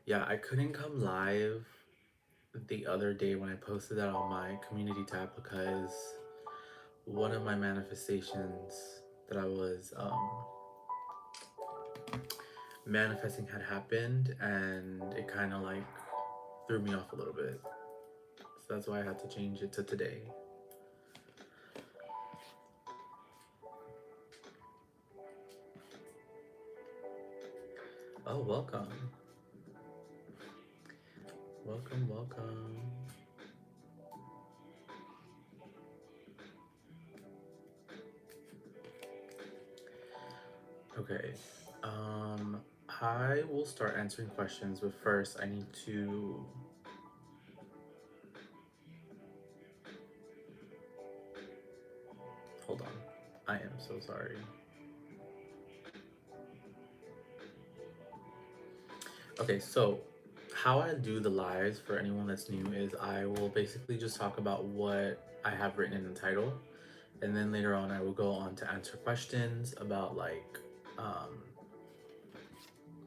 Yeah, I couldn't come live the other day when I posted that on my community tab because one of my manifestations that I was manifesting had happened and it kind of like threw me off a little bit. So that's why I had to change it to today. Oh, welcome. Welcome, welcome. Okay. Um, I will start answering questions, but first I need to hold on. I am so sorry. Okay, so how I do the lives for anyone that's new is I will basically just talk about what I have written in the title, and then later on I will go on to answer questions about like um,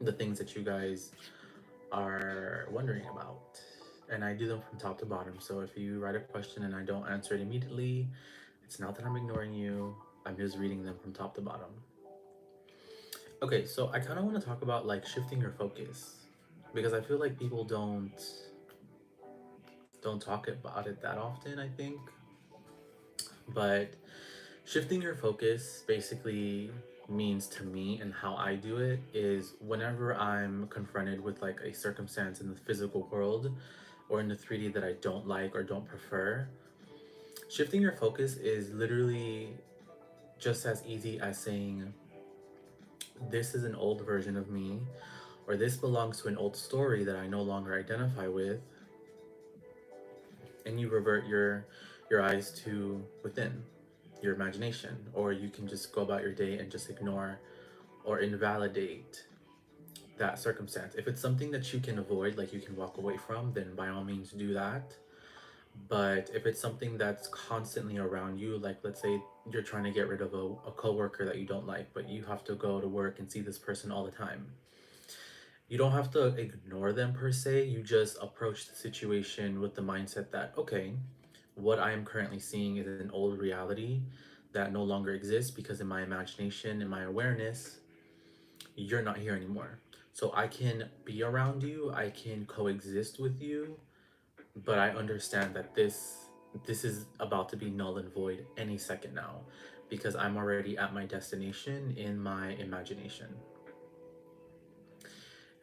the things that you guys are wondering about. And I do them from top to bottom. So if you write a question and I don't answer it immediately, it's not that I'm ignoring you. I'm just reading them from top to bottom. Okay, so I kind of want to talk about like shifting your focus because I feel like people don't talk about it that often, I think. But shifting your focus basically means to me, and how I do it is whenever I'm confronted with like a circumstance in the physical world or in the 3D that I don't like or don't prefer, shifting your focus is literally just as easy as saying, this is an old version of me, or this belongs to an old story that I no longer identify with, and you revert your eyes to within, your imagination, or you can just go about your day and just ignore or invalidate that circumstance. If it's something that you can avoid, like you can walk away from, then by all means do that. But if it's something that's constantly around you, like let's say you're trying to get rid of a coworker that you don't like, but you have to go to work and see this person all the time, you don't have to ignore them per se. You just approach the situation with the mindset that, okay, what I am currently seeing is an old reality that no longer exists because in my imagination, in my awareness, you're not here anymore. So I can be around you, I can coexist with you, but I understand that this is about to be null and void any second now because I'm already at my destination in my imagination.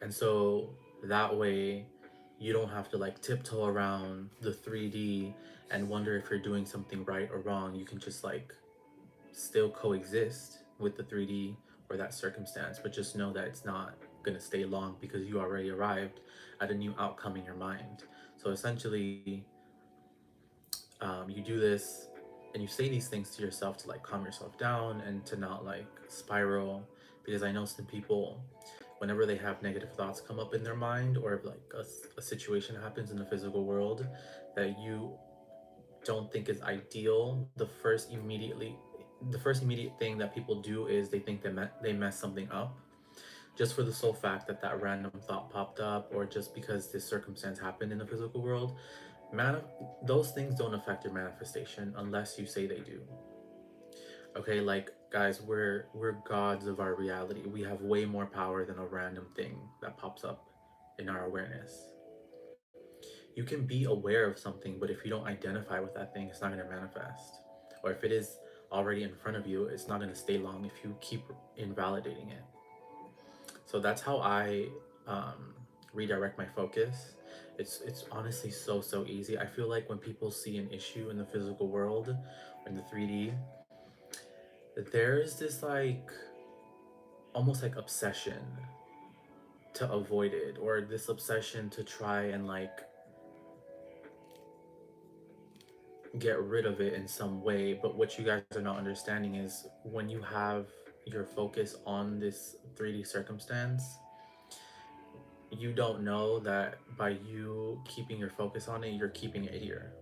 And so that way you don't have to like tiptoe around the 3D and wonder if you're doing something right or wrong. You can just like still coexist with the 3D or that circumstance, but just know that it's not going to stay long because you already arrived at a new outcome in your mind. So essentially, you do this and you say these things to yourself to like calm yourself down and to not like spiral, because I know some people, whenever they have negative thoughts come up in their mind, or if like a situation happens in the physical world that you don't think is ideal, the first immediate thing that people do is they think they mess something up, just for the sole fact that that random thought popped up, or just because this circumstance happened in the physical world. Man, those things don't affect your manifestation unless you say they do. Okay, like guys, we're gods of our reality. We have way more power than a random thing that pops up in our awareness. You can be aware of something, but if you don't identify with that thing, it's not going to manifest. Or if it is already in front of you, it's not going to stay long if you keep invalidating it. So that's how I redirect my focus. It's honestly so easy. I feel like when people see an issue in the physical world, in the 3D, there's this like almost like obsession to avoid it, or this obsession to try and like get rid of it in some way. But what you guys are not understanding is when you have your focus on this 3D circumstance, you don't know that by you keeping your focus on it, you're keeping it here.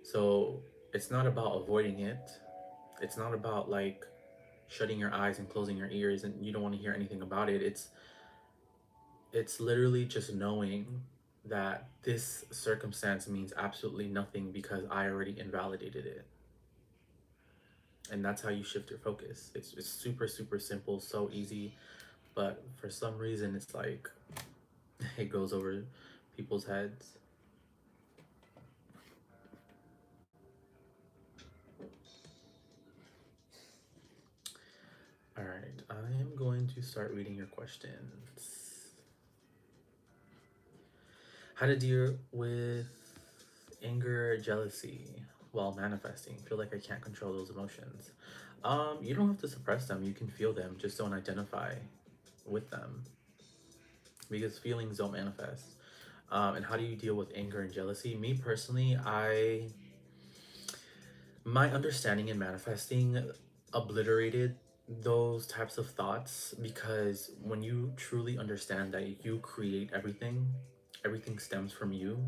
So it's not about avoiding it. It's not about like shutting your eyes and closing your ears and you don't want to hear anything about it. It's literally just knowing that this circumstance means absolutely nothing because I already invalidated it. And that's how you shift your focus. It's super, super simple, so easy. But for some reason, it's like it goes over people's heads. All right, I am going to start reading your questions. How to deal with anger, jealousy while manifesting. Feel like I can't control those emotions. You don't have to suppress them. You can feel them. Just don't identify with them because feelings don't manifest. And how do you deal with anger and jealousy? Me personally, my understanding in manifesting obliterated those types of thoughts because when you truly understand that you create everything, everything stems from you,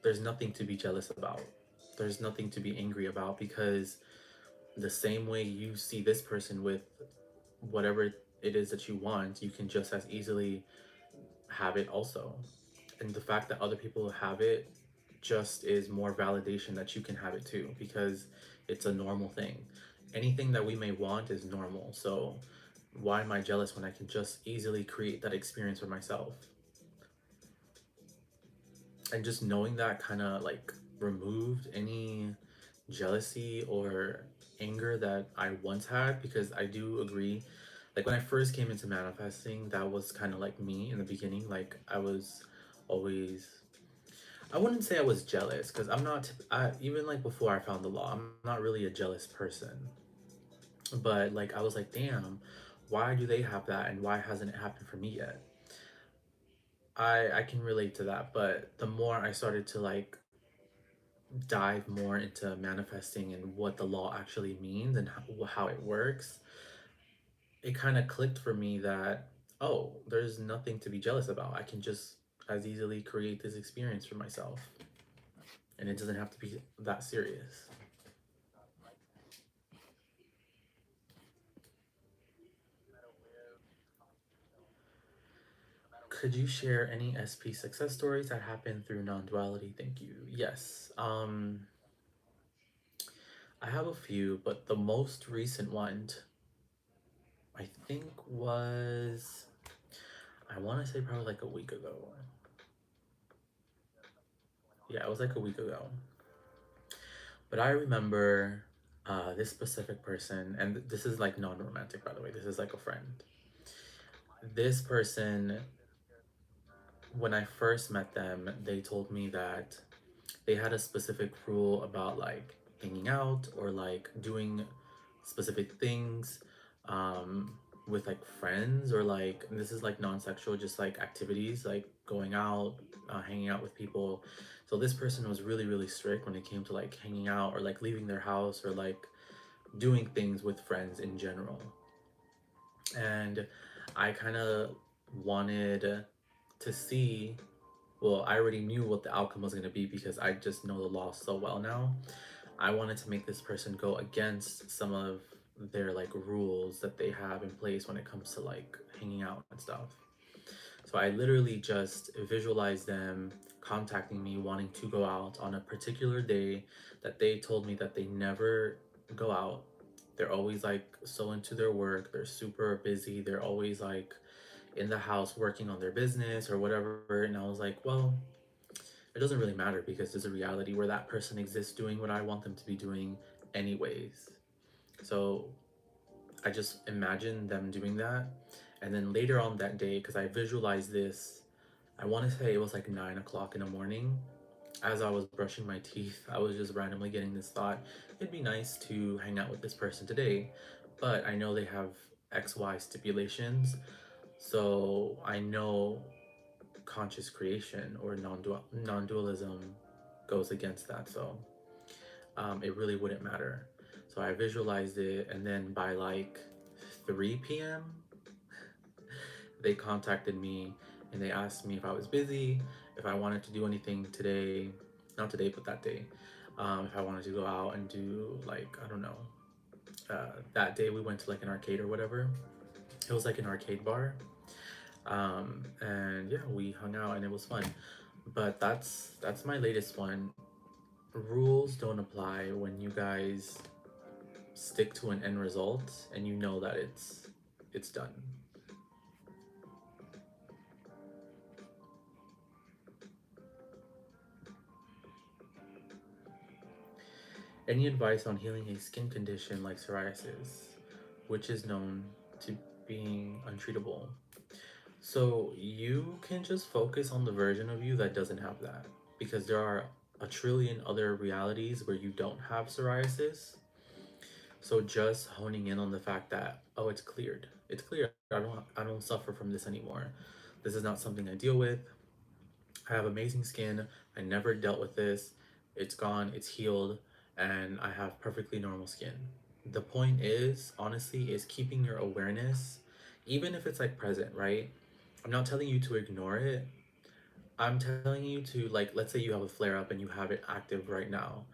there's nothing to be jealous about. There's nothing to be angry about because the same way you see this person with whatever it is that you want, you can just as easily have it also. And the fact that other people have it just is more validation that you can have it too because it's a normal thing. Anything that we may want is normal. So why am I jealous when I can just easily create that experience for myself? And just knowing that kind of like removed any jealousy or anger that I once had because I do agree. Like when I first came into manifesting, that was kind of like me in the beginning. Like I was always, I wouldn't say I was jealous because I'm not, even like before I found the law, I'm not really a jealous person. But like I was like, damn, why do they have that and why hasn't it happened for me yet? I can relate to that, but the more I started to like dive more into manifesting and what the law actually means and how it works, it kind of clicked for me that, oh, there's nothing to be jealous about. I can just as easily create this experience for myself, and it doesn't have to be that serious. Could you share any SP success stories that happened through non duality? Thank you. Yes. I have a few, but the most recent one I think was, I want to say probably like a week ago. Yeah, it was like a week ago. But I remember this specific person, and this is like non romantic, by the way. This is like a friend. This person, when I first met them, they told me that they had a specific rule about like hanging out or like doing specific things with like friends or like, and this is like non-sexual, just like activities like going out, hanging out with people. So this person was really, really strict when it came to like hanging out or like leaving their house or like doing things with friends in general. And I kind of wanted to see, well, I already knew what the outcome was going to be because I just know the law so well now. I wanted to make this person go against some of their like rules that they have in place when it comes to like hanging out and stuff. So I literally just visualized them contacting me wanting to go out on a particular day that they told me that they never go out. They're always like so into their work, they're super busy, they're always like in the house working on their business or whatever. And I was like, well, it doesn't really matter because there's a reality where that person exists doing what I want them to be doing anyways. So I just imagined them doing that. And then later on that day, because I visualized this, I want to say it was like 9 o'clock in the morning. As I was brushing my teeth, I was just randomly getting this thought, it'd be nice to hang out with this person today. But I know they have XY stipulations. So I know conscious creation or non-dualism goes against that. So it really wouldn't matter. So I visualized it, and then by like 3 p.m., they contacted me and they asked me if I was busy, if I wanted to do anything today, not today, but that day. If I wanted to go out and do like, I don't know. That day we went to like an arcade or whatever. It was like an arcade bar. And yeah, we hung out and it was fun. But that's my latest one. Rules don't apply when you guys stick to an end result and you know that it's done. Any advice on healing a skin condition like psoriasis, which is known to being untreatable? So you can just focus on the version of you that doesn't have that, because there are a trillion other realities where you don't have psoriasis. So just honing in on the fact that, oh, it's cleared. It's clear. I don't suffer from this anymore. This is not something I deal with. I have amazing skin. I never dealt with this. It's gone, it's healed, and I have perfectly normal skin. The point is, honestly, is keeping your awareness, even if it's like present, right? I'm not telling you to ignore it. I'm telling you to, like, let's say you have a flare up and you have it active right now.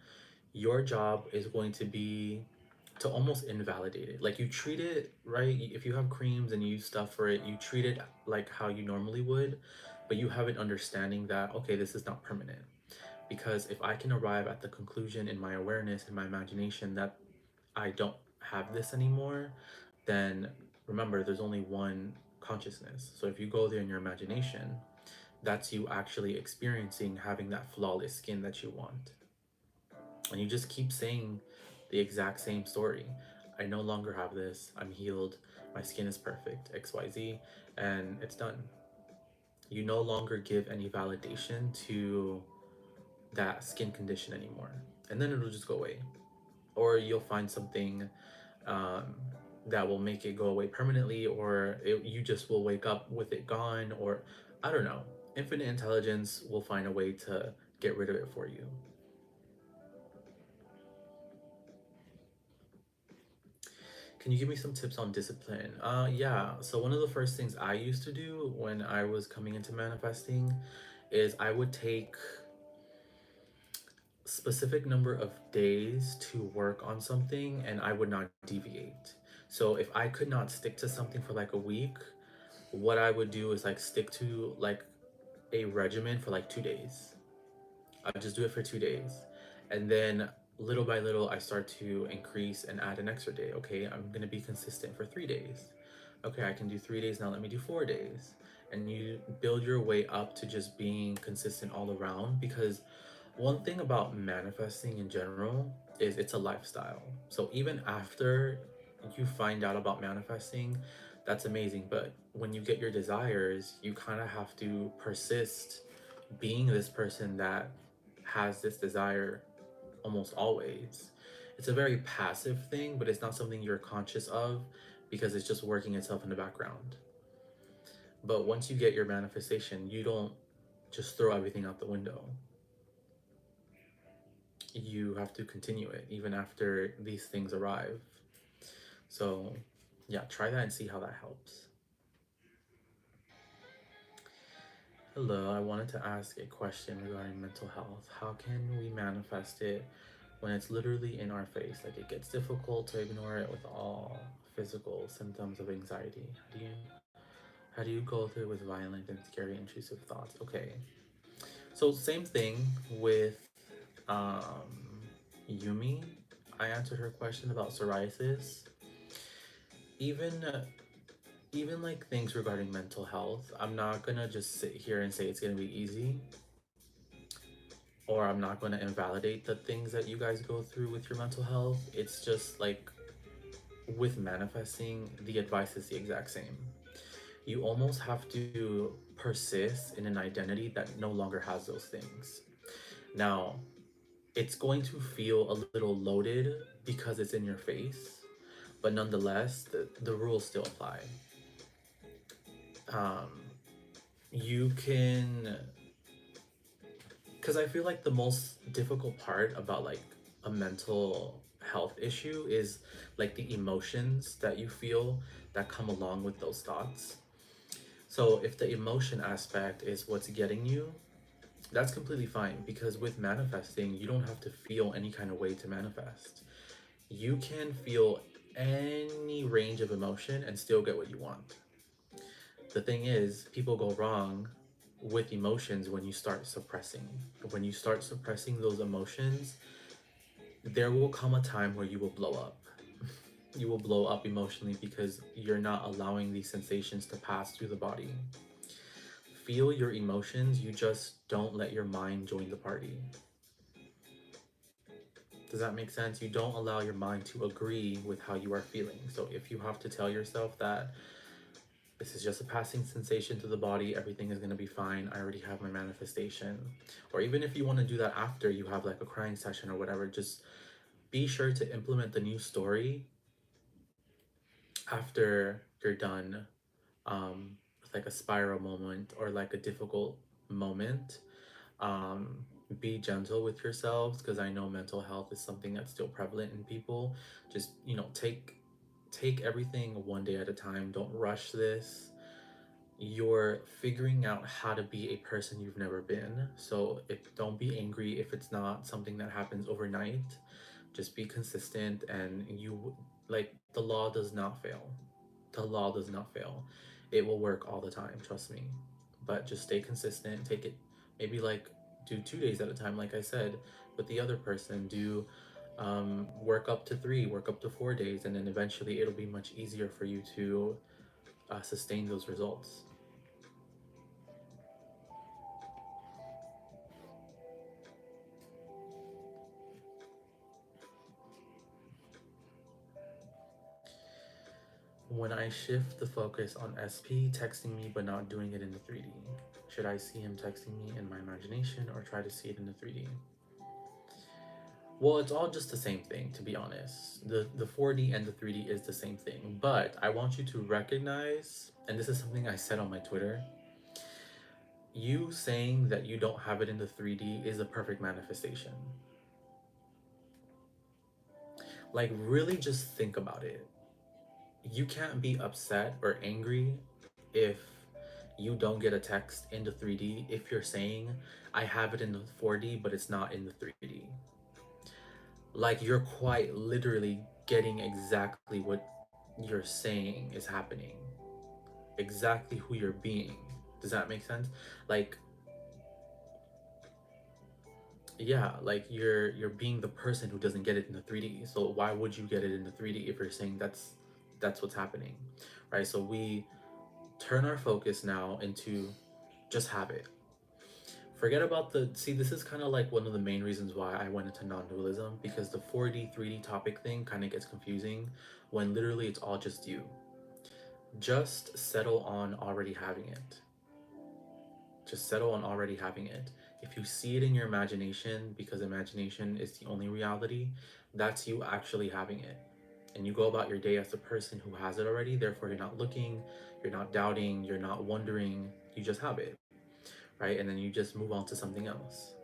Your job is going to be to almost invalidate it. Like, you treat it, right? If you have creams and you use stuff for it, you treat it like how you normally would, but you have an understanding that, okay, this is not permanent. Because if I can arrive at the conclusion in my awareness, in my imagination, that I don't have this anymore, then remember, there's only one consciousness. So if you go there in your imagination, that's you actually experiencing having that flawless skin that you want. And you just keep saying the exact same story. I no longer have this. I'm healed. My skin is perfect. XYZ. And it's done. You no longer give any validation to that skin condition anymore. And then it'll just go away. Or you'll find something um, that will make it go away permanently, or you just will wake up with it gone, or I don't know. Infinite intelligence will find a way to get rid of it for you. Can you give me some tips on discipline? Yeah. So one of the first things I used to do when I was coming into manifesting is I would take specific number of days to work on something and I would not deviate. So if I could not stick to something for like a week, what I would do is like stick to like a regimen for like 2 days. I just do it for 2 days. And then little by little, I start to increase and add an extra day. Okay, I'm going to be consistent for 3 days. Okay, I can do 3 days now. Let me do 4 days. And you build your way up to just being consistent all around. Because one thing about manifesting in general is it's a lifestyle. So even after you find out about manifesting, that's amazing. But when you get your desires, you kind of have to persist being this person that has this desire almost always. It's a very passive thing, but it's not something you're conscious of because it's just working itself in the background. But once you get your manifestation, you don't just throw everything out the window. You have to continue it even after these things arrive. So, yeah, try that and see how that helps. Hello, I wanted to ask a question regarding mental health. How can we manifest it when it's literally in our face? Like, it gets difficult to ignore it with all physical symptoms of anxiety. How do you go through with violent and scary intrusive thoughts? Okay. So same thing with Yumi. I answered her question about psoriasis. Even even like things regarding mental health, I'm not gonna just sit here and say it's gonna be easy, or I'm not gonna invalidate the things that you guys go through with your mental health. It's just like with manifesting, the advice is the exact same. You almost have to persist in an identity that no longer has those things. Now, it's going to feel a little loaded because it's in your face, but nonetheless, the rules still apply. Um, you can, because I feel like the most difficult part about like a mental health issue is like the emotions that you feel that come along with those thoughts. So if the emotion aspect is what's getting you, that's completely fine because with manifesting, you don't have to feel any kind of way to manifest. You can feel any range of emotion and still get what you want. The thing is, people go wrong with emotions when you start suppressing. When you start suppressing those emotions, there will come a time where you will blow up. You will blow up emotionally because you're not allowing these sensations to pass through the body. Feel your emotions, you just don't let your mind join the party. Does that make sense? You don't allow your mind to agree with how you are feeling. So if you have to tell yourself that this is just a passing sensation to the body, everything is going to be fine, I already have my manifestation. Or even if you want to do that after you have like a crying session or whatever, just be sure to implement the new story after you're done with like a spiral moment or like a difficult moment. um, be gentle with yourselves because I know mental health is something that's still prevalent in people. Just take everything one day at a time. Don't rush this. You're figuring out how to be a person you've never been. So if don't be angry if it's not something that happens overnight. Just be consistent and you like the law does not fail. The law does not fail. It will work all the time, trust me. But just stay consistent. Take it maybe like do 2 days at a time, like I said, with the other person. Do work up to 3, work up to 4 days, and then eventually it'll be much easier for you to sustain those results. When I shift the focus on SP texting me but not doing it in the 3D, should I see him texting me in my imagination or try to see it in the 3D? Well, it's all just the same thing, to be honest. The 4D and the 3D is the same thing. But I want you to recognize, and this is something I said on my Twitter, you saying that you don't have it in the 3D is a perfect manifestation. Like, really just think about it. You can't be upset or angry if you don't get a text in the 3D if you're saying, I have it in the 4D, but it's not in the 3D. Like, you're quite literally getting exactly what you're saying is happening, exactly who you're being. Does that make sense? Like, yeah, like you're being the person who doesn't get it in the 3D. So why would you get it in the 3D if you're saying that's what's happening, right? So we turn our focus now into just have it. Forget about the see. This is kind of like one of the main reasons why I went into non-dualism because the 4D 3D topic thing kind of gets confusing when literally it's all just you. Just settle on already having it. Just settle on already having it. If you see it in your imagination, because imagination is the only reality, that's you actually having it. And you go about your day as the person who has it already, therefore, you're not looking, you're not doubting, you're not wondering, you just have it, right? And then you just move on to something else.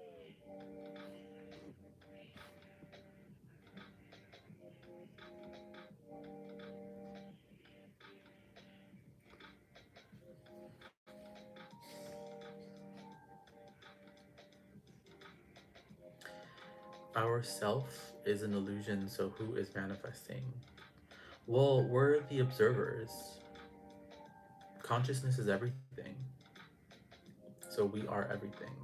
Our self is an illusion, so who is manifesting? Well, we're the observers. Consciousness is everything, so we are everything.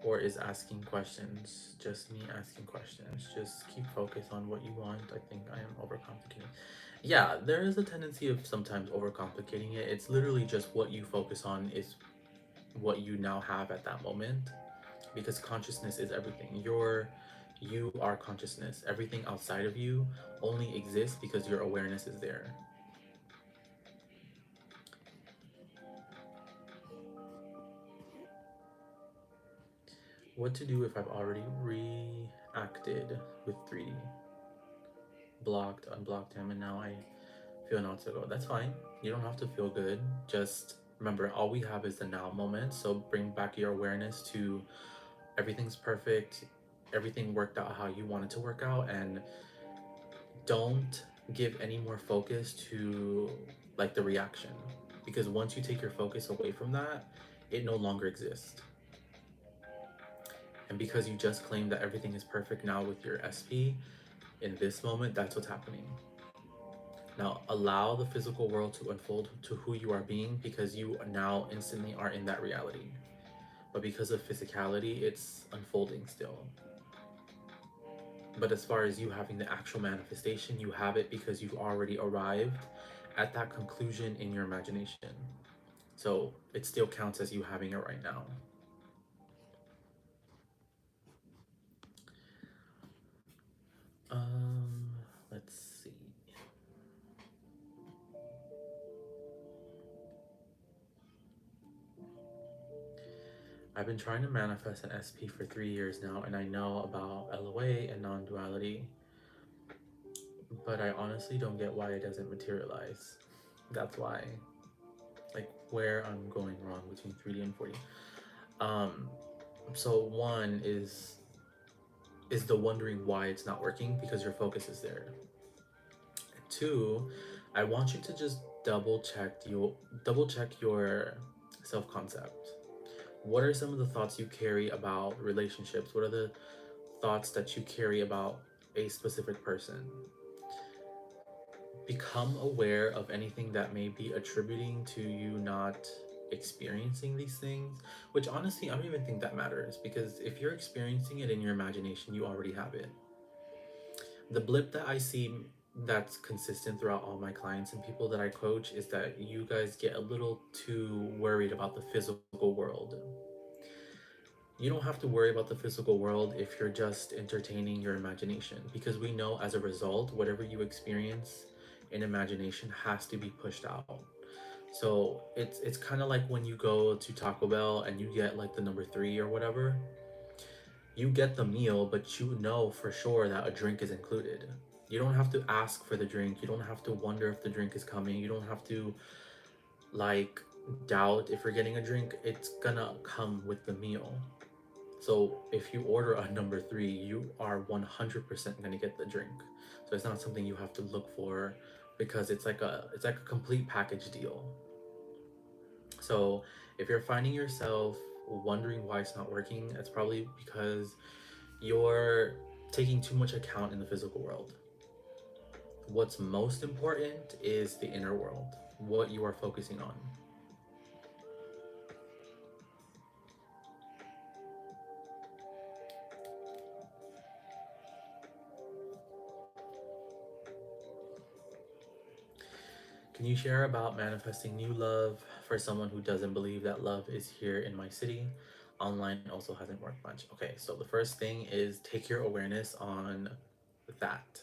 Or is asking questions just me asking questions? Just keep focus on what you want. I think I am overcomplicating. Yeah, there is a tendency of sometimes overcomplicating it. It's literally just what you focus on is what you now have at that moment because consciousness is everything. You are consciousness. Everything outside of you only exists because your awareness is there. What to do if I've already reacted with 3D? Blocked, unblocked him, and now I feel not to go. That's fine. You don't have to feel good. Just remember, all we have is the now moment. So bring back your awareness to everything's perfect, everything worked out how you want it to work out, and don't give any more focus to like the reaction. Because once you take your focus away from that, it no longer exists. And because you just claimed that everything is perfect now with your SP, in this moment, that's what's happening. Now allow the physical world to unfold to who you are being, because you now instantly are in that reality. But because of physicality, it's unfolding still. But as far as you having the actual manifestation, you have it because you've already arrived at that conclusion in your imagination. So it still counts as you having it right now. Um, let's see. I've been trying to manifest an SP for 3 years now, and I know about LOA and non duality, but I honestly don't get why it doesn't materialize. That's why, like, where I'm going wrong between 3D and 4D. Um, so one is the wondering why it's not working, because your focus is there. Two, I want you to just double check your self concept. What are some of the thoughts you carry about relationships? What are the thoughts that you carry about a specific person? Become aware of anything that may be attributing to you not experiencing these things, which honestly, I don't even think that matters, because if you're experiencing it in your imagination, you already have it. The blip that I see that's consistent throughout all my clients and people that I coach is that you guys get a little too worried about the physical world. You don't have to worry about the physical world if you're just entertaining your imagination, because we know as a result, whatever you experience in imagination has to be pushed out. So it's kind of like when you go to Taco Bell and you get like the number three or whatever, you get the meal, but you know for sure that a drink is included. You don't have to ask for the drink. You don't have to wonder if the drink is coming. You don't have to like doubt if you're getting a drink. It's gonna come with the meal. So if you order a number three, you are 100% gonna get the drink. So it's not something you have to look for, because it's like a complete package deal. So if you're finding yourself wondering why it's not working, it's probably because you're taking too much account in the physical world. What's most important is the inner world, what you are focusing on. Can you share about manifesting new love for someone who doesn't believe that love is here in my city? Online also hasn't worked much. Okay, so the first thing is take your awareness on that.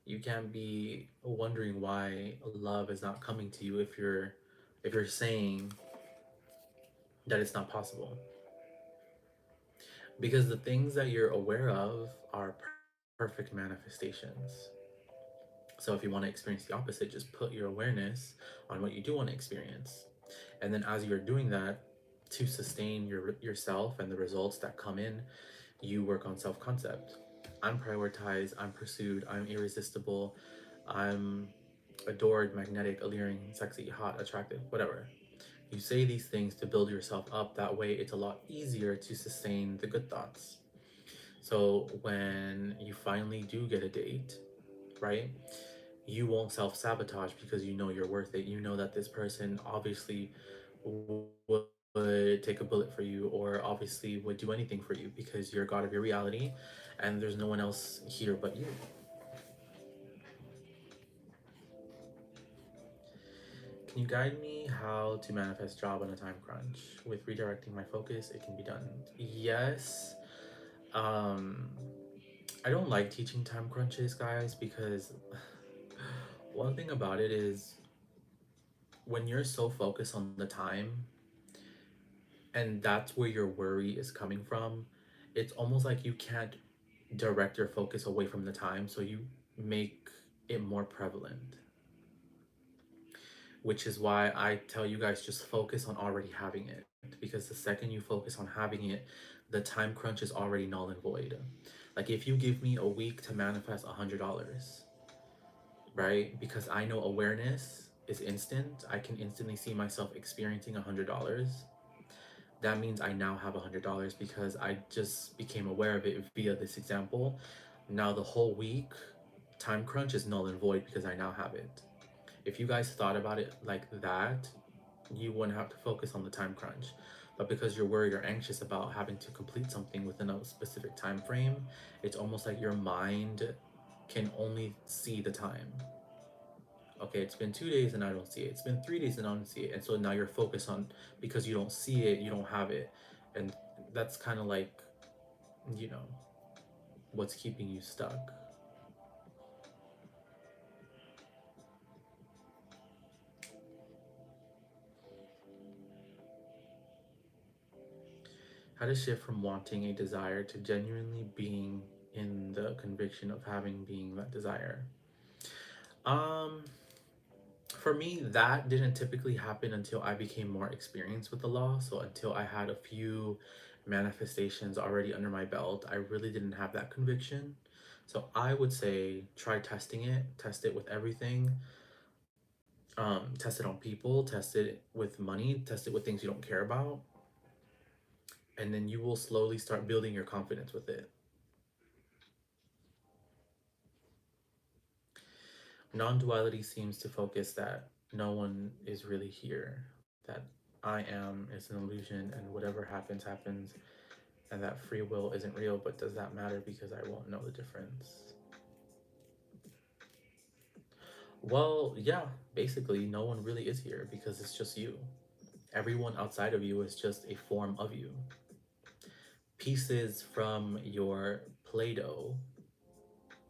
You can't be wondering why love is not coming to you if you're saying that it's not possible. Because the things that you're aware of are perfect manifestations. So if you want to experience the opposite, just put your awareness on what you do want to experience. And then as you're doing that, to sustain yourself and the results that come in, you work on self-concept. I'm prioritized, I'm pursued, I'm irresistible, I'm adored, magnetic, alluring, sexy, hot, attractive, whatever. You say these things to build yourself up. That way, it's a lot easier to sustain the good thoughts. So when you finally do get a date, right, you won't self sabotage because you know you're worth it. You know that this person obviously would take a bullet for you, or obviously would do anything for you, because you're God of your reality and there's no one else here but you. Can you guide me how to manifest job on a time crunch? With redirecting my focus, it can be done. Yes. Um, I don't like teaching time crunches, guys, because one thing about it is when you're so focused on the time and that's where your worry is coming from, it's almost like you can't direct your focus away from the time, so you make it more prevalent. Which is why I tell you guys just focus on already having it, because the second you focus on having it, the time crunch is already null and void. Like if you give me a week to manifest $100, right? Because I know awareness is instant. I can instantly see myself experiencing $100. That means I now have $100 because I just became aware of it via this example. Now the whole week Time crunch is null and void because I now have it. If you guys thought about it like that, you wouldn't have to focus on the time crunch. But because you're worried or anxious about having to complete something within a specific time frame, it's almost like your mind can only see the time. Okay, it's been 2 days and I don't see it. It's been 3 days and I don't see it. And so now you're focused on, because you don't see it, you don't have it. And that's kind of like, you know, what's keeping you stuck. How to shift from wanting a desire to genuinely being in the conviction of having being that desire. Um, for me, that didn't typically happen until I became more experienced with the law. So until I had a few manifestations already under my belt, I really didn't have that conviction. So I would say try testing it, test it with everything. Test it on people, test it with money, test it with things you don't care about, and then you will slowly start building your confidence with it. Non-duality seems to focus that no one is really here, that I am is an illusion, and whatever happens happens, and that free will isn't real. But does that matter because I won't know the difference? Well, yeah, basically no one really is here because it's just you. Everyone outside of you is just a form of you. Pieces from your Play-Doh,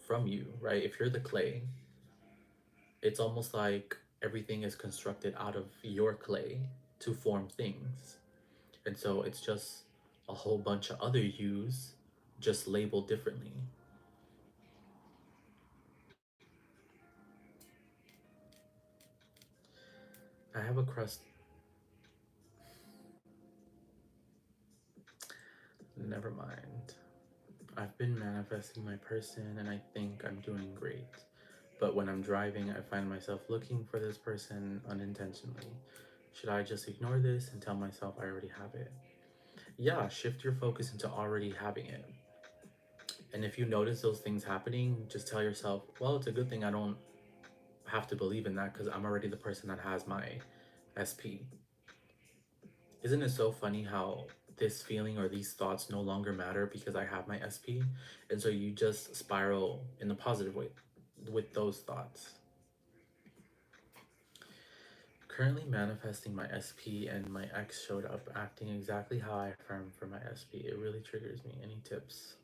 from you, right? If you're the clay, it's almost like everything is constructed out of your clay to form things. And so it's just a whole bunch of other yous just labeled differently. I have a crust. Never mind. I've been manifesting my person and I think I'm doing great. But when I'm driving, I find myself looking for this person unintentionally. Should I just ignore this and tell myself I already have it? Yeah, shift your focus into already having it. And if you notice those things happening, just tell yourself, well, it's a good thing I don't have to believe in that because I'm already the person that has my SP. Isn't it so funny how this feeling or these thoughts no longer matter because I have my SP? And so you just spiral in a positive way with those thoughts. Currently manifesting my SP, and my ex showed up acting exactly how I affirmed for my SP. It really triggers me. Any tips?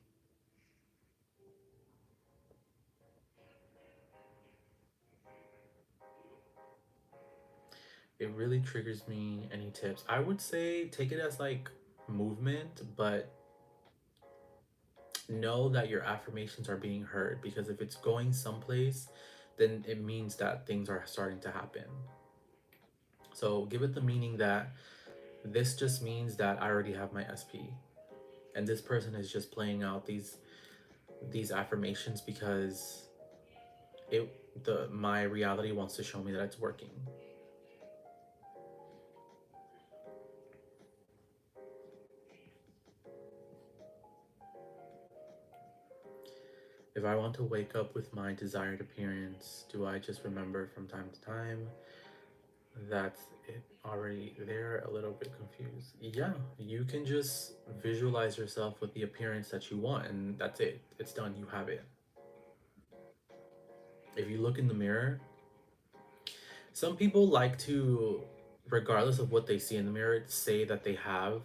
It really triggers me. Any tips? I would say take it as like movement, but know that your affirmations are being heard, because if it's going someplace, then it means that things are starting to happen. So give it the meaning that this just means that I already have my SP, and this person is just playing out these affirmations because it the my reality wants to show me that it's working. If I want to wake up with my desired appearance, do I just remember from time to time? That's it already there, a little bit confused. Yeah, you can just visualize yourself with the appearance that you want, and that's it. It's done. You have it. If you look in the mirror, some people like to, regardless of what they see in the mirror, say that they have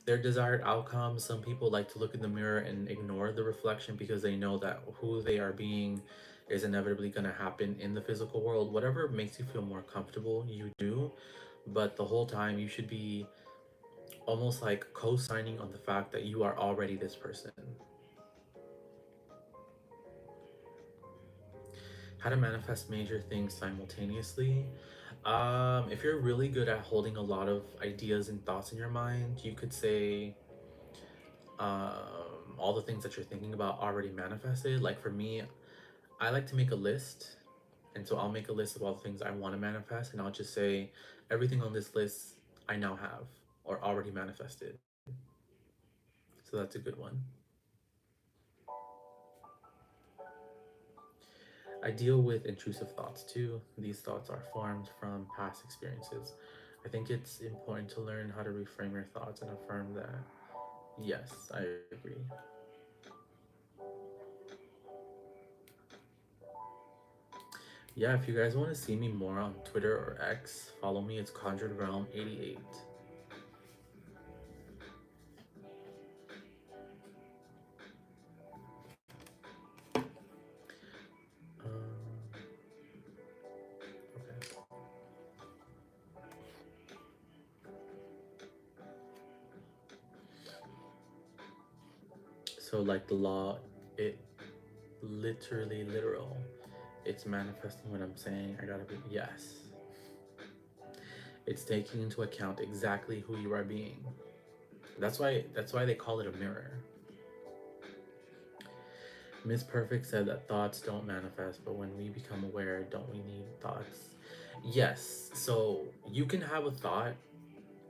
their desired outcome. Some people like to look in the mirror and ignore the reflection because they know that who they are being is inevitably going to happen in the physical world. Whatever makes you feel more comfortable, you do. But the whole time, you should be almost like co signing on the fact that you are already this person. How to manifest major things simultaneously. If you're really good at holding a lot of ideas and thoughts in your mind, you could say all the things that you're thinking about already manifested. Like for me, I like to make a list. And so I'll make a list of all the things I want to manifest, and I'll just say everything on this list I now have or already manifested. So that's a good one. I deal with intrusive thoughts too. These thoughts are formed from past experiences. I think it's important to learn how to reframe your thoughts and affirm that. Yes, I agree. Yeah, if you guys want to see me more on Twitter or X, follow me. It's conjuredrealm88. Okay. So, like the law, it literally literal. It's manifesting what I'm saying. I gotta be, yes. It's taking into account exactly who you are being. That's why they call it a mirror. Miss Perfect said that thoughts don't manifest, but when we become aware, don't we need thoughts? Yes. So you can have a thought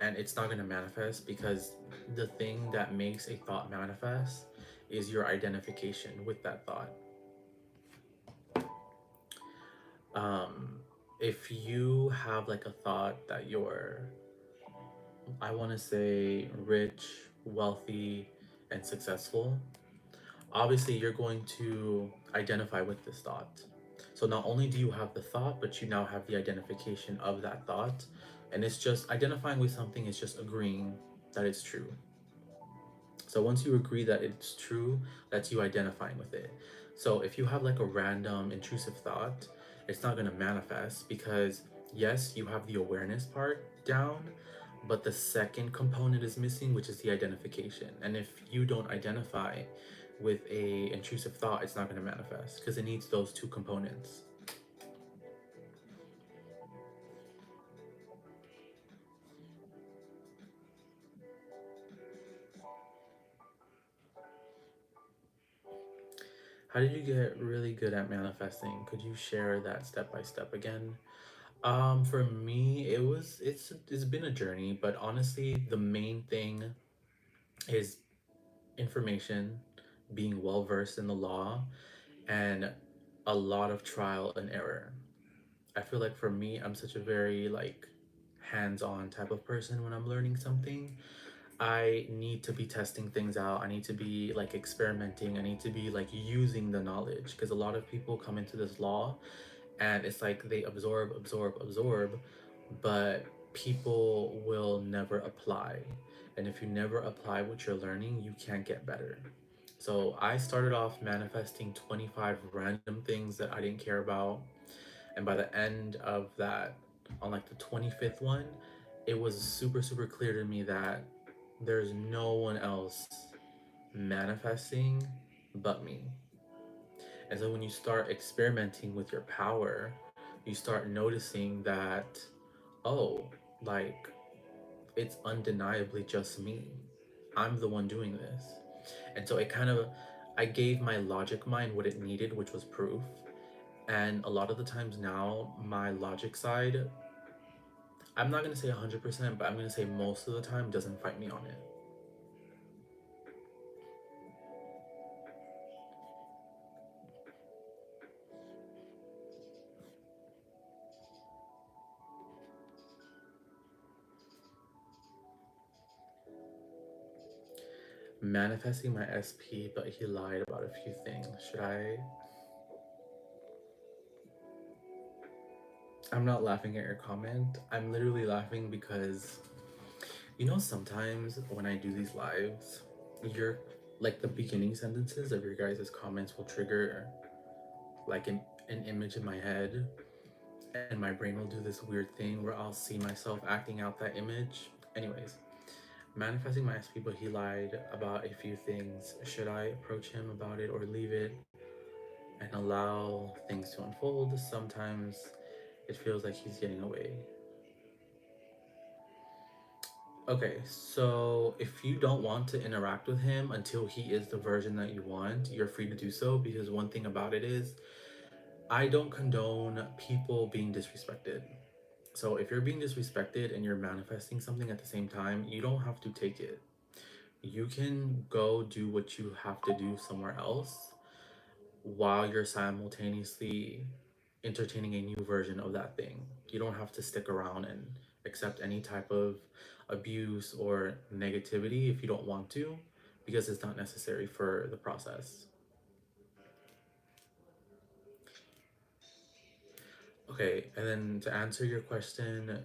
and it's not going to manifest because the thing that makes a thought manifest is your identification with that thought. Um, if you have like a thought that you're, I want to say, rich, wealthy, and successful, obviously you're going to identify with this thought. So not only do you have the thought, but you now have the identification of that thought. And it's just identifying with something is just agreeing that it's true. So once you agree that it's true, that's you identifying with it. So if you have like a random intrusive thought, it's not going to manifest because yes, you have the awareness part down, but the second component is missing, which is the identification. And if you don't identify with a intrusive thought, it's not going to manifest because it needs those two components. How did you get really good at manifesting? Could you share that step by step again? For me, it's been a journey, but honestly, the main thing is information, being well versed in the law, and a lot of trial and error. I feel like for me, I'm such a very like hands-on type of person when I'm learning something. I need to be testing things out. I need to be like experimenting. I need to be like using the knowledge because a lot of people come into this law and it's like they absorb, absorb, absorb, but people will never apply. And if you never apply what you're learning, you can't get better. So I started off manifesting 25 random things that I didn't care about. And by the end of that, on like the 25th one, it was super, super clear to me that there's no one else manifesting but me. And so when you start experimenting with your power, you start noticing that, oh, like it's undeniably just me. I'm the one doing this. And so it kind of, I gave my logic mind what it needed, which was proof. And a lot of the times now, my logic side, I'm not going to say 100%, but I'm going to say most of the time doesn't fight me on it. Manifesting my SP, but he lied about a few things. Should I? I'm not laughing at your comment. I'm literally laughing because sometimes when I do these lives, you're like the beginning sentences of your guys' comments will trigger like an image in my head, and my brain will do this weird thing where I'll see myself acting out that image. Anyways, manifesting my SP, but he lied about a few things. Should I approach him about it or leave it and allow things to unfold? Sometimes it feels like he's getting away. Okay, so if you don't want to interact with him until he is the version that you want, you're free to do so because one thing about it is I don't condone people being disrespected. So if you're being disrespected and you're manifesting something at the same time, you don't have to take it. You can go do what you have to do somewhere else. while you're simultaneously entertaining a new version of that thing. You don't have to stick around and accept any type of abuse or negativity if you don't want to, because it's not necessary for the process. Okay, and then to answer your question,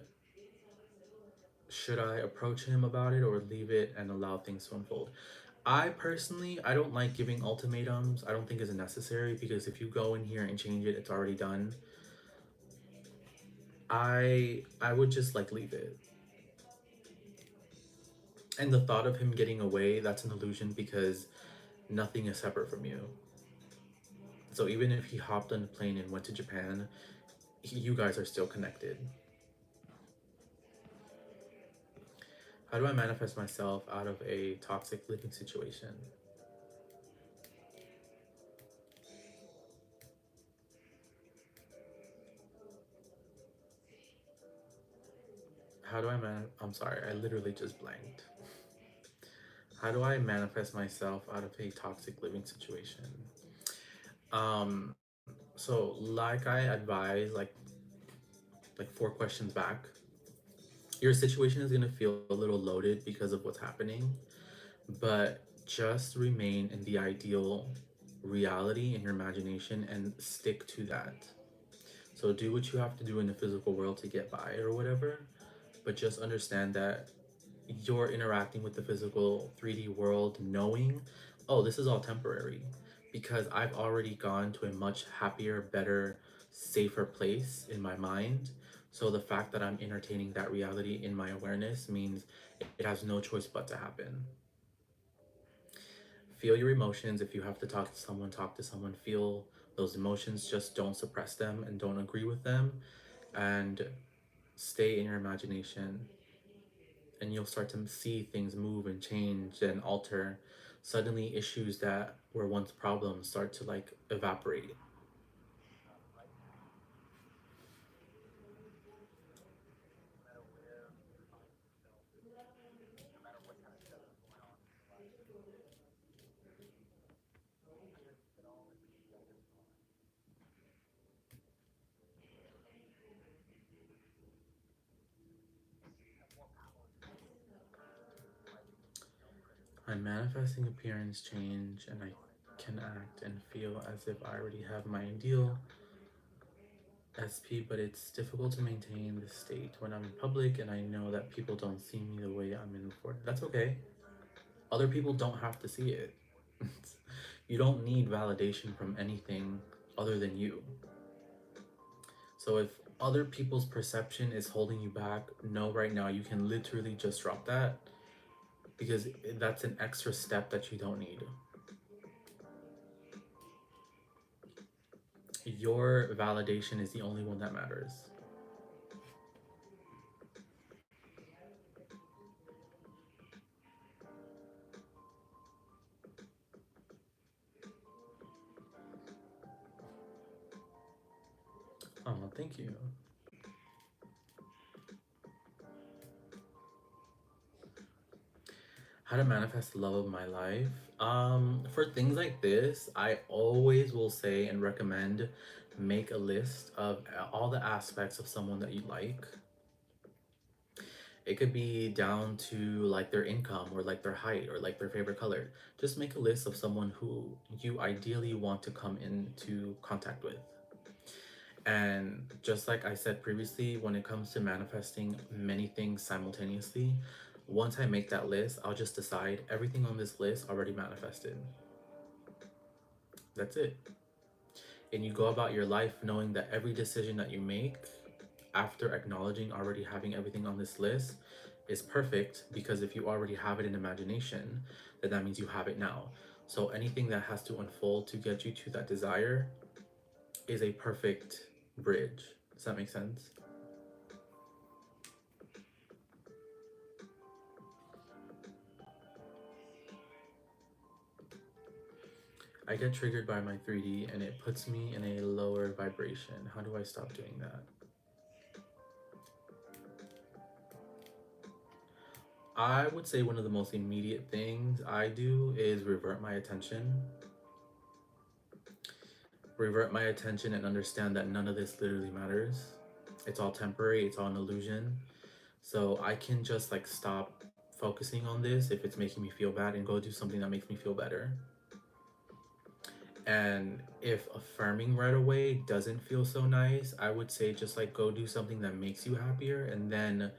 should I approach him about it or leave it and allow things to unfold? I personally, I don't like giving ultimatums. I don't think it's necessary because if you go in here and change it, it's already done. I would just like leave it. And the thought of him getting away, that's an illusion because nothing is separate from you. So even if he hopped on a plane and went to Japan, you guys are still connected. How do I manifest myself out of a toxic living situation? I'm sorry, I literally just blanked. How do I manifest myself out of a toxic living situation? Um, so like I advised, like 4 questions back, your situation is gonna feel a little loaded because of what's happening, but just remain in the ideal reality in your imagination and stick to that. So do what you have to do in the physical world to get by or whatever, but just understand that you're interacting with the physical 3D world knowing, oh, this is all temporary because I've already gone to a much happier, better, safer place in my mind. So the fact that I'm entertaining that reality in my awareness means it has no choice but to happen. Feel your emotions. If you have to talk to someone, talk to someone. Feel those emotions, just don't suppress them and don't agree with them, and stay in your imagination, and you'll start to see things move and change and alter. Suddenly issues that were once problems start to like evaporate. I'm manifesting appearance change, and I can act and feel as if I already have my ideal SP, but it's difficult to maintain this state when I'm in public and I know that people don't see me the way I'm in before. That's okay. Other people don't have to see it. You don't need validation from anything other than you. So if other people's perception is holding you back, know right now you can literally just drop that because that's an extra step that you don't need. Your validation is the only one that matters. Oh, thank you. How to manifest the love of my life. For things like this, I always will say and recommend make a list of all the aspects of someone that you like. It could be down to like their income or like their height or like their favorite color. Just make a list of someone who you ideally want to come into contact with. And just like I said previously, when it comes to manifesting many things simultaneously, once I make that list, I'll just decide everything on this list already manifested. That's it. And you go about your life knowing that every decision that you make after acknowledging already having everything on this list is perfect, because if you already have it in imagination, then that means you have it now. So anything that has to unfold to get you to that desire is a perfect bridge. Does that make sense? I get triggered by my 3D and it puts me in a lower vibration. How do I stop doing that? I would say one of the most immediate things I do is revert my attention. revert my attention and understand that none of this literally matters. It's all temporary, it's all an illusion. So I can just like stop focusing on this if it's making me feel bad and go do something that makes me feel better. And if affirming right away doesn't feel so nice, I would say just like go do something that makes you happier and then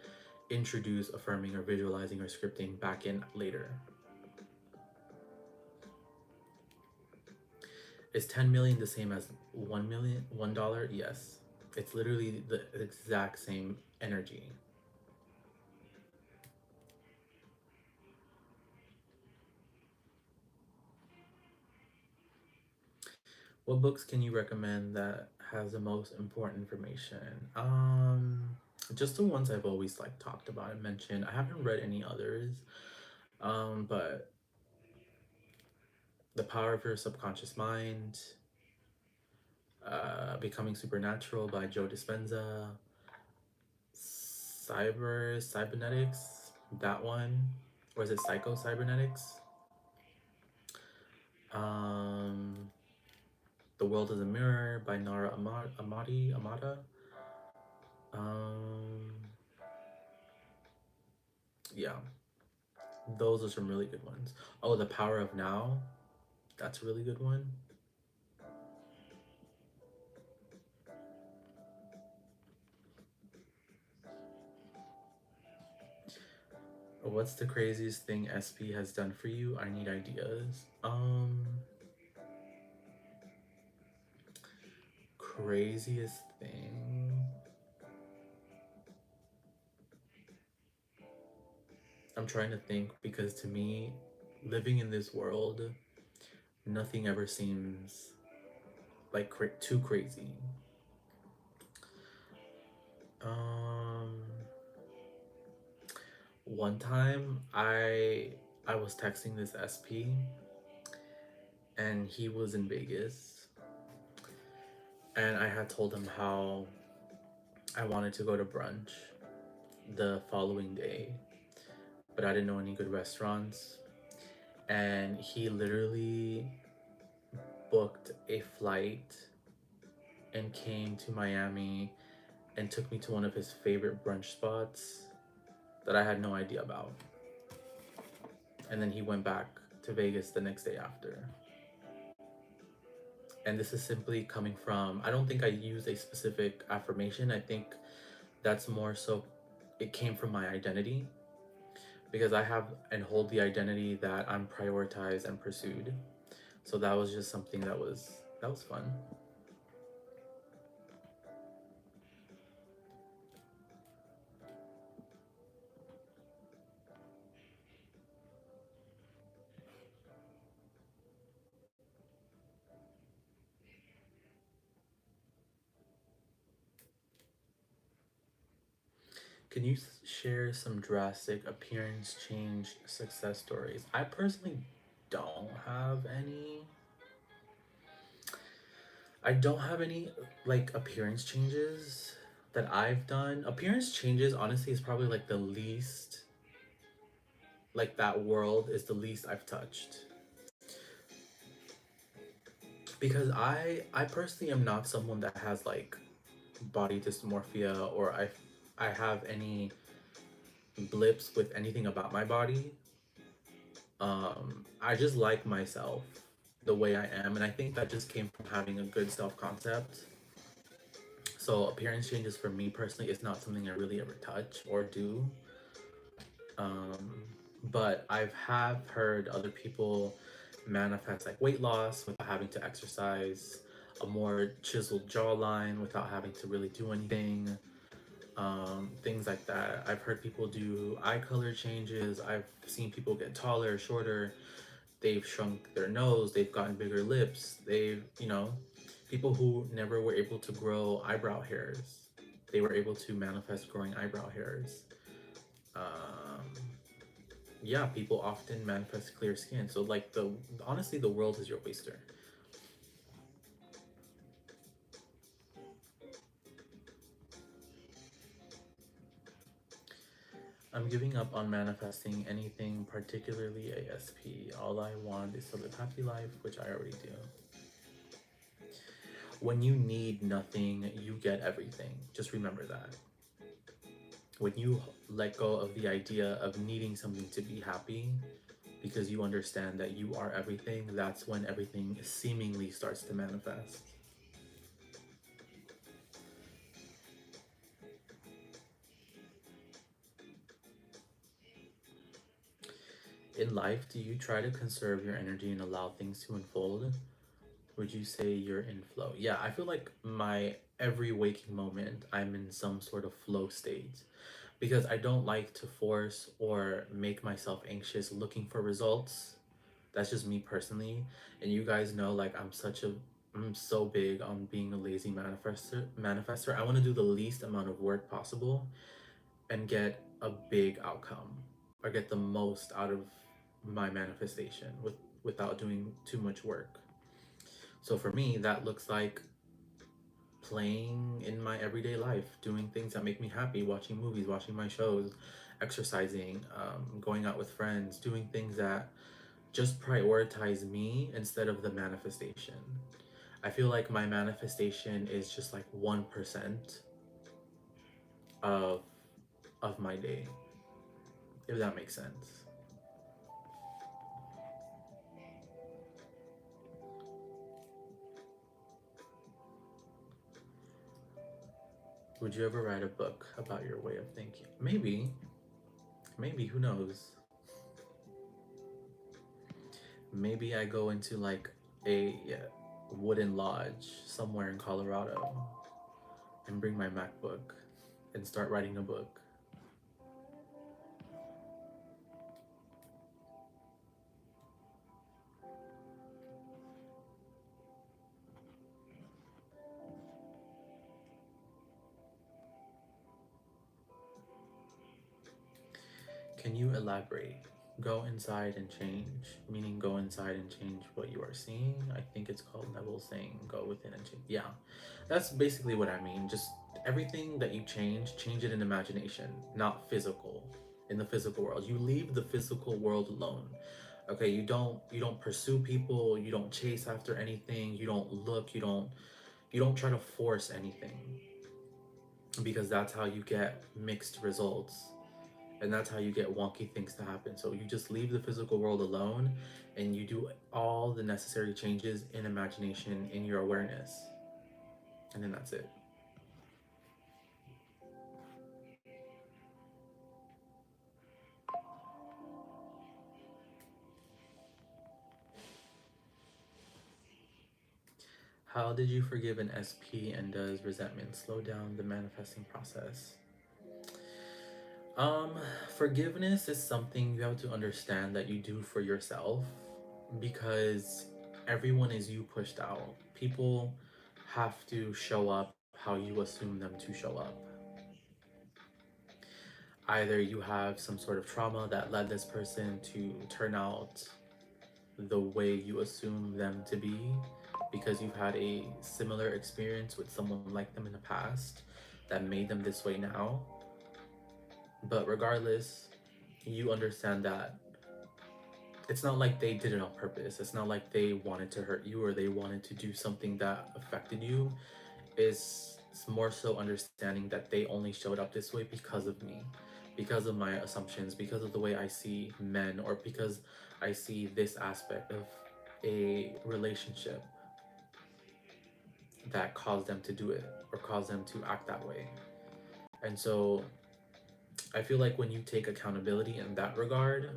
introduce affirming or visualizing or scripting back in later. Is 10 million the same as 1 million, $1? Yes. It's literally the exact same energy. What books can you recommend that has the most important information? Just the ones I've always like talked about and mentioned. I haven't read any others. But The Power of Your Subconscious Mind, Becoming Supernatural by Joe Dispenza, Cybernetics, that one, or is it Psycho-Cybernetics? Um, The World is a Mirror by Nara Amada. Um, yeah, those are some really good ones. Oh, The Power of Now, that's a really good one. What's the craziest thing SP has done for you? I need ideas. Craziest thing. I'm trying to think because to me, living in this world, nothing ever seems like too crazy. Um, One time I was texting this SP and he was in Vegas and I had told him how I wanted to go to brunch the following day, but I didn't know any good restaurants. And he literally booked a flight and came to Miami and took me to one of his favorite brunch spots that I had no idea about. And then he went back to Vegas the next day after. And this is simply coming from, I don't think I use a specific affirmation. I think that's more so it came from my identity because I have and hold the identity that I'm prioritized and pursued. So that was just something that was fun. Can you share some drastic appearance change success stories? I personally don't have any. I don't have any like appearance changes that I've done. Appearance changes, honestly, is probably like the least, like that world is the least I've touched. Because I personally am not someone that has like body dysmorphia or I have any blips with anything about my body. I just like myself the way I am, and I think that just came from having a good self concept. So appearance changes for me personally is not something I really ever touch or do. Um, but have heard other people manifest like weight loss without having to exercise, a more chiseled jawline without having to really do anything, things like that. I've heard people do eye color changes. I've seen people get taller, shorter. They've shrunk their nose. They've gotten bigger lips. People who never were able to grow eyebrow hairs, they were able to manifest growing eyebrow hairs. Um, yeah, people often manifest clear skin. So like the honestly, the world is your oyster. I'm giving up on manifesting anything, particularly ASP. All I want is to live happy life, which I already do. When you need nothing, you get everything. Just remember that. When you let go of the idea of needing something to be happy, because you understand that you are everything, that's when everything seemingly starts to manifest. In life, do you try to conserve your energy and allow things to unfold? Would you say you're in flow? Yeah, I feel like my every waking moment, I'm in some sort of flow state because I don't like to force or make myself anxious looking for results. That's just me personally. And you guys know, like, I'm so big on being a lazy manifester. I want to do the least amount of work possible and get a big outcome or get the most out of my manifestation without doing too much work. So for me, that looks like playing in my everyday life, doing things that make me happy, watching movies, watching my shows, exercising, going out with friends, doing things that just prioritize me instead of the manifestation. I feel like my manifestation is just like 1% of my day, if that makes sense. Would you ever write a book about your way of thinking? Maybe, who knows? Maybe I go into like a wooden lodge somewhere in Colorado and bring my MacBook and start writing a book. Can you elaborate? Go inside and change, meaning go inside and change what you are seeing. I think it's called Neville saying go within and change. Yeah, that's basically what I mean. Just everything that you change it in imagination, not physical. In the physical world, you leave the physical world alone. Okay, you don't pursue people, you don't chase after anything, you don't look, you don't try to force anything because that's how you get mixed results and that's how you get wonky things to happen. So you just leave the physical world alone and you do all the necessary changes in imagination, in your awareness, and then that's it. How did you forgive an SP, and does resentment slow down the manifesting process? um Forgiveness is something you have to understand that you do for yourself, because everyone is you pushed out. People have to show up how you assume them to show up. Either you have some sort of trauma that led this person to turn out the way you assume them to be because you've had a similar experience with someone like them in the past that made them this way now. But regardless, you understand that it's not like they did it on purpose. It's not like they wanted to hurt you or they wanted to do something that affected you. It's more so understanding that they only showed up this way because of me, because of my assumptions, because of the way I see men, or because I see this aspect of a relationship that caused them to do it or caused them to act that way. And so I feel like when you take accountability in that regard,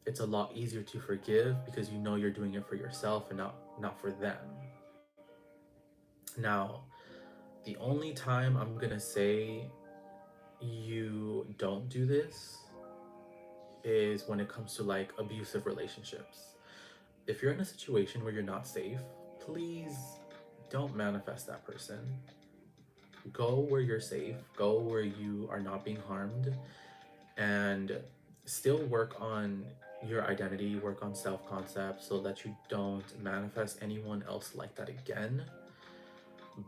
it's a lot easier to forgive because you know you're doing it for yourself and not for them. Now, the only time I'm gonna say you don't do this is when it comes to like abusive relationships. If you're in a situation where you're not safe, please don't manifest that person. Go where you're safe, go where you are not being harmed, and still work on your identity, work on self concept so that you don't manifest anyone else like that again.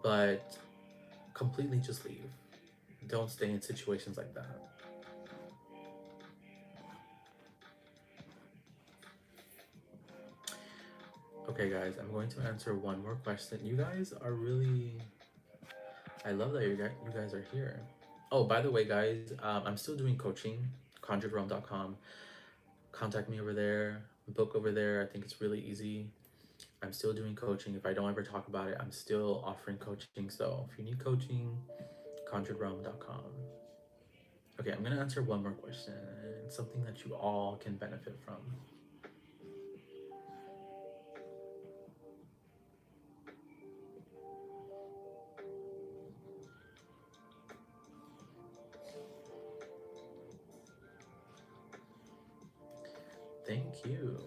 But completely just leave. Don't stay in situations like that. Okay, guys, I'm going to answer one more question. You guys are really, I love that you guys are here. Oh, by the way, guys, I'm still doing coaching, conjuredrealm.com. Contact me over there, book over there. I think it's really easy. I'm still doing coaching. If I don't ever talk about it, I'm still offering coaching. So if you need coaching, conjuredrealm.com. Okay, I'm gonna answer one more question. Something that you all can benefit from. Thank you.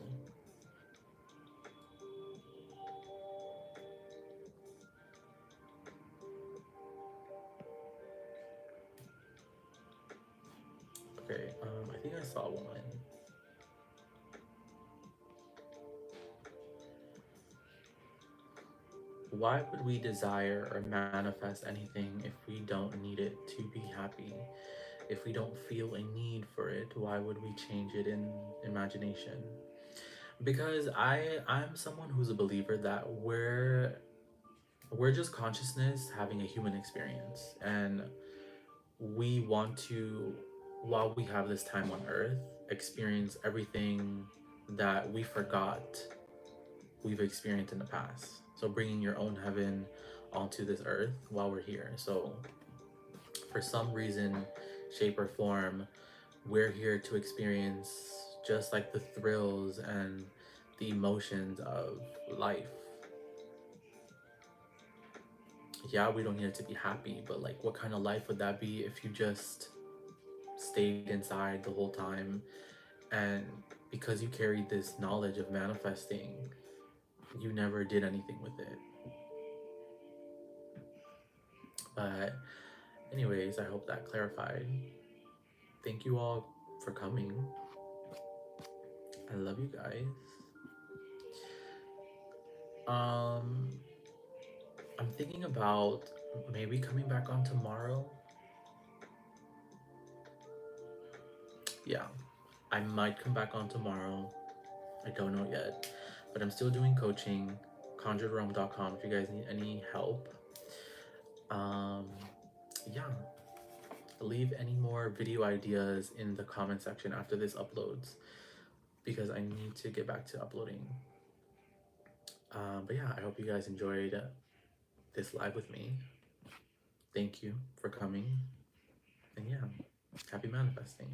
Okay, I think I saw one. Why would we desire or manifest anything if we don't need it to be happy? If we don't feel a need for it, why would we change it in imagination? Because I'm someone who's a believer that we're just consciousness having a human experience, and we want to, while we have this time on earth, experience everything that we forgot we've experienced in the past. So bringing your own heaven onto this earth while we're here. So for some reason, shape or form, we're here to experience just like the thrills and the emotions of life. Yeah, we don't need it to be happy, but like what kind of life would that be if you just stayed inside the whole time, and because you carried this knowledge of manifesting, you never did anything with it? But anyways, I hope that clarified. Thank you all for coming. I love you guys. Um, I'm thinking about maybe coming back on tomorrow. Yeah, I might come back on tomorrow. I don't know yet, but I'm still doing coaching. conjuredrealm.com if you guys need any help. Um, yeah, leave any more video ideas in the comment section after this uploads, because I need to get back to uploading. But yeah, I hope you guys enjoyed this live with me. Thank you for coming. And yeah, happy manifesting.